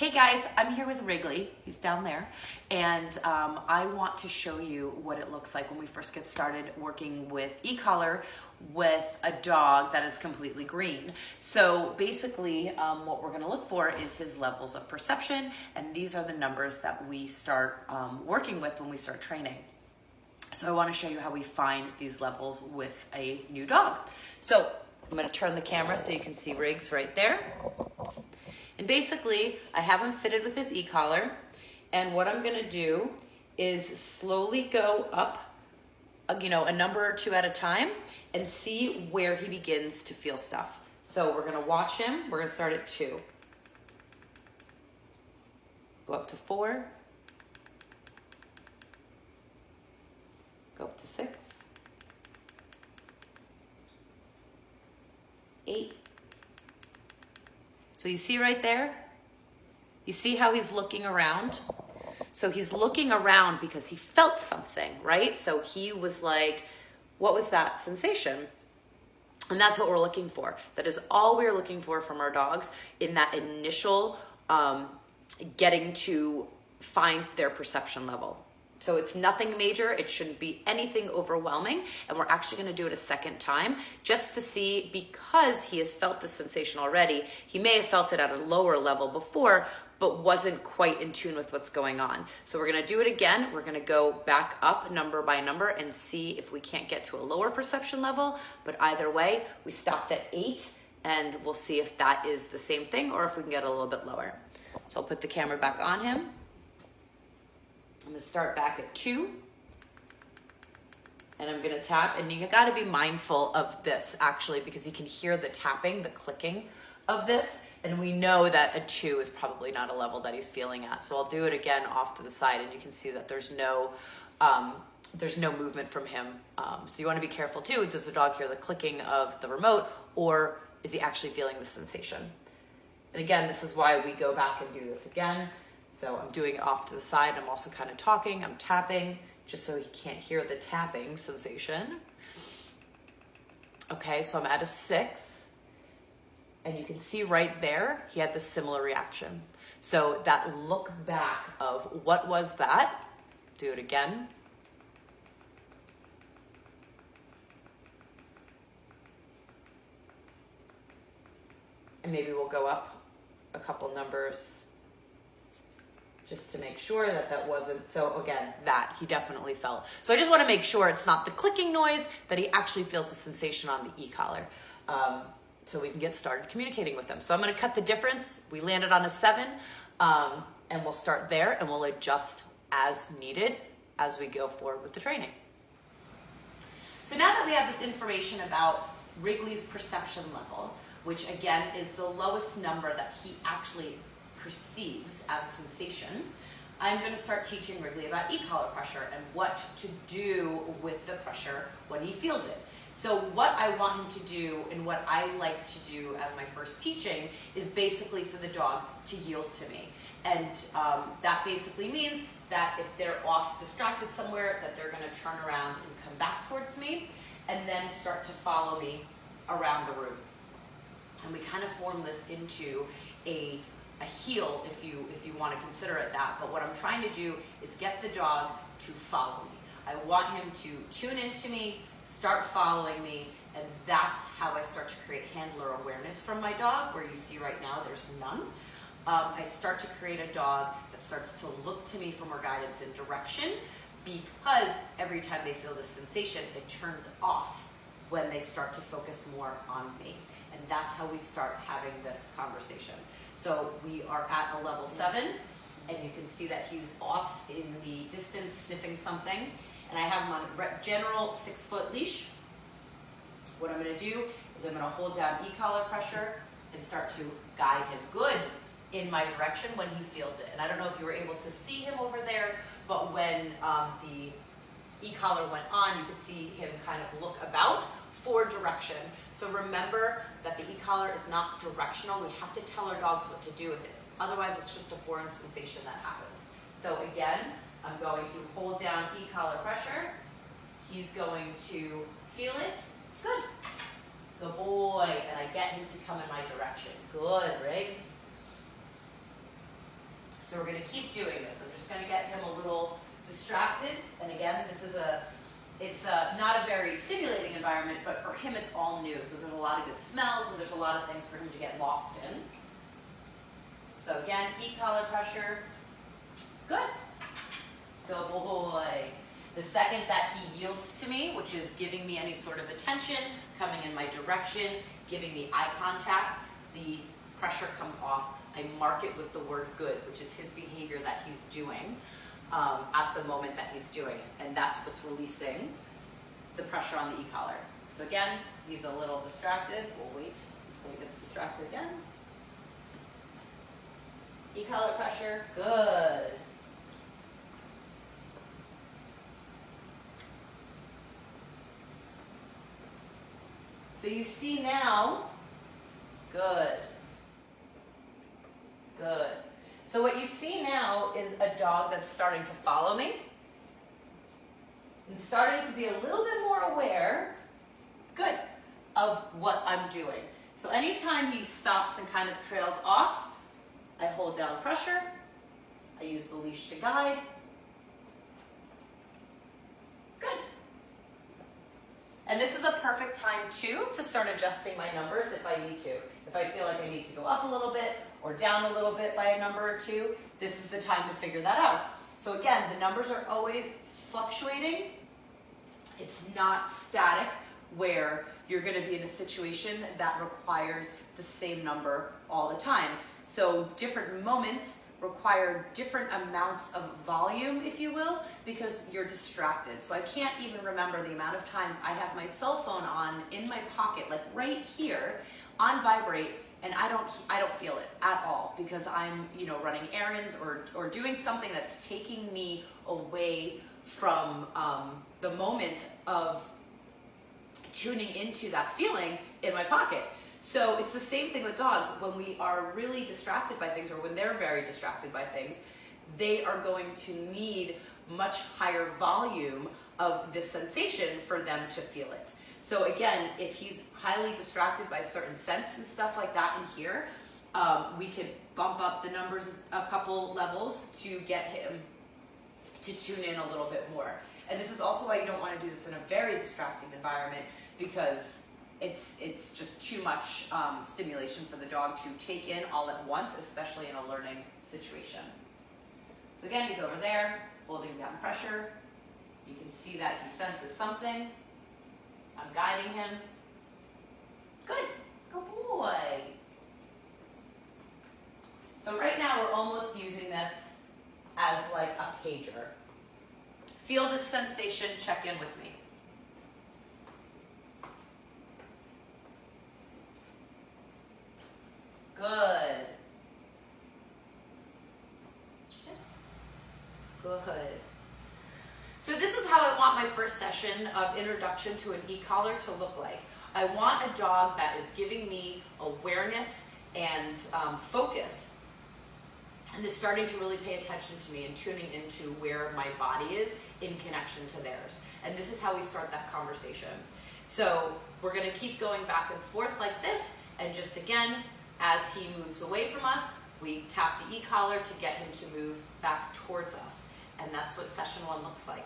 Hey guys, I'm here with Wrigley, he's down there, and I want to show you what it looks like when we first get started working with e-collar with a dog that is completely green. So basically what we're going to look for is his levels of perception, and these are the numbers that we start working with when we start training. So I want to show you how we find these levels with a new dog. So I'm going to turn the camera so you can see Riggs right there. And basically, I have him fitted with his e-collar, and what I'm gonna do is slowly go up, a number or two at a time and see where he begins to feel stuff. So we're gonna watch him. We're gonna start at 2. Go up to 4. Go up to 6. 8. So you see right there? You see how he's looking around? So he's looking around because he felt something, right? So he was like, what was that sensation? And that's what we're looking for. That is all we're looking for from our dogs in that initial getting to find their perception level. So it's nothing major, it shouldn't be anything overwhelming, and we're actually gonna do it a second time just to see, because he has felt the sensation already, he may have felt it at a lower level before, but wasn't quite in tune with what's going on. So we're gonna do it again, we're gonna go back up number by number and see if we can't get to a lower perception level, but either way, we stopped at 8, and we'll see if that is the same thing or if we can get a little bit lower. So I'll put the camera back on him. I'm gonna start back at 2, and I'm gonna tap, and you gotta be mindful of this actually, because you can hear the tapping, the clicking of this, and we know that a 2 is probably not a level that he's feeling at. So I'll do it again off to the side, and you can see that there's no movement from him. So you wanna be careful too, does the dog hear the clicking of the remote, or is he actually feeling the sensation? And again, this is why we go back and do this again. So I'm doing it off to the side. I'm also kind of talking, I'm tapping, just so he can't hear the tapping sensation. Okay, so I'm at a 6. And you can see right there, he had this similar reaction. So that look back of what was that? Do it again. And maybe we'll go up a couple numbers just to make sure that that wasn't, so again, that he definitely felt. So I just wanna make sure it's not the clicking noise, that he actually feels the sensation on the e-collar, so we can get started communicating with them. So I'm gonna cut the difference. We landed on a 7, and we'll start there, and we'll adjust as needed as we go forward with the training. So now that we have this information about Wrigley's perception level, which again is the lowest number that he actually perceives as a sensation, I'm going to start teaching Wrigley about e-collar pressure and what to do with the pressure when he feels it. So what I want him to do, and what I like to do as my first teaching, is basically for the dog to yield to me. And that basically means that if they're off distracted somewhere, that they're going to turn around and come back towards me, and then start to follow me around the room. And we kind of form this into a heel, if you want to consider it that. But what I'm trying to do is get the dog to follow me. I want him to tune into me, start following me, and that's how I start to create handler awareness from my dog, where you see right now there's none. I start to create a dog that starts to look to me for more guidance and direction, because every time they feel this sensation, it turns off when they start to focus more on me. And that's how we start having this conversation. So we are at a level 7, and you can see that he's off in the distance sniffing something. And I have him on a general 6-foot leash. What I'm gonna do is I'm gonna hold down e-collar pressure and start to guide him good in my direction when he feels it. And I don't know if you were able to see him over there, but when the e-collar went on, you could see him kind of look about for direction. So remember that the e-collar is not directional. We have to tell our dogs what to do with it. Otherwise, it's just a foreign sensation that happens. So again, I'm going to hold down e-collar pressure. He's going to feel it. Good. Good boy. And I get him to come in my direction. Good, Riggs. So we're going to keep doing this. I'm just going to get him a little distracted. And again, this is it's not a very stimulating environment, but for him it's all new. So there's a lot of good smells, and there's a lot of things for him to get lost in. So again, e-collar pressure. Good. Good boy. The second that he yields to me, which is giving me any sort of attention, coming in my direction, giving me eye contact, the pressure comes off. I mark it with the word good, which is his behavior that he's doing at the moment that he's doing it. And that's what's releasing the pressure on the e-collar. So again, he's a little distracted. We'll wait until he gets distracted again. E-collar pressure, good. So you see now, good, good. So what you see now is a dog that's starting to follow me and starting to be a little bit more aware, good, of what I'm doing. So anytime he stops and kind of trails off, I hold down pressure, I use the leash to guide, good. And this is a perfect time too to start adjusting my numbers if I need to. If I feel like I need to go up a little bit or down a little bit by a number or two, this is the time to figure that out. So again, the numbers are always fluctuating. It's not static where you're going to be in a situation that requires the same number all the time. So different moments require different amounts of volume, if you will, because you're distracted. So I can't even remember the amount of times I have my cell phone on in my pocket, like right here, on vibrate, and I don't feel it at all because I'm, running errands or doing something that's taking me away from the moment of tuning into that feeling in my pocket. So it's the same thing with dogs. When we are really distracted by things, or when they're very distracted by things, they are going to need much higher volume of this sensation for them to feel it. So again, if he's highly distracted by certain scents and stuff like that in here, we could bump up the numbers a couple levels to get him to tune in a little bit more. And this is also why you don't want to do this in a very distracting environment, because it's just too much stimulation for the dog to take in all at once, especially in a learning situation. So again, he's over there, holding down pressure. You can see that he senses something. I'm guiding him. Good, good boy. So right now we're almost using this as like a pager. Feel this sensation, check in with me. Good. Good. So this is how I want my first session of introduction to an e-collar to look like. I want a dog that is giving me awareness and focus, and is starting to really pay attention to me and tuning into where my body is in connection to theirs. And this is how we start that conversation. So we're gonna keep going back and forth like this, and just again, as he moves away from us, we tap the e-collar to get him to move back towards us. And that's what session 1 looks like.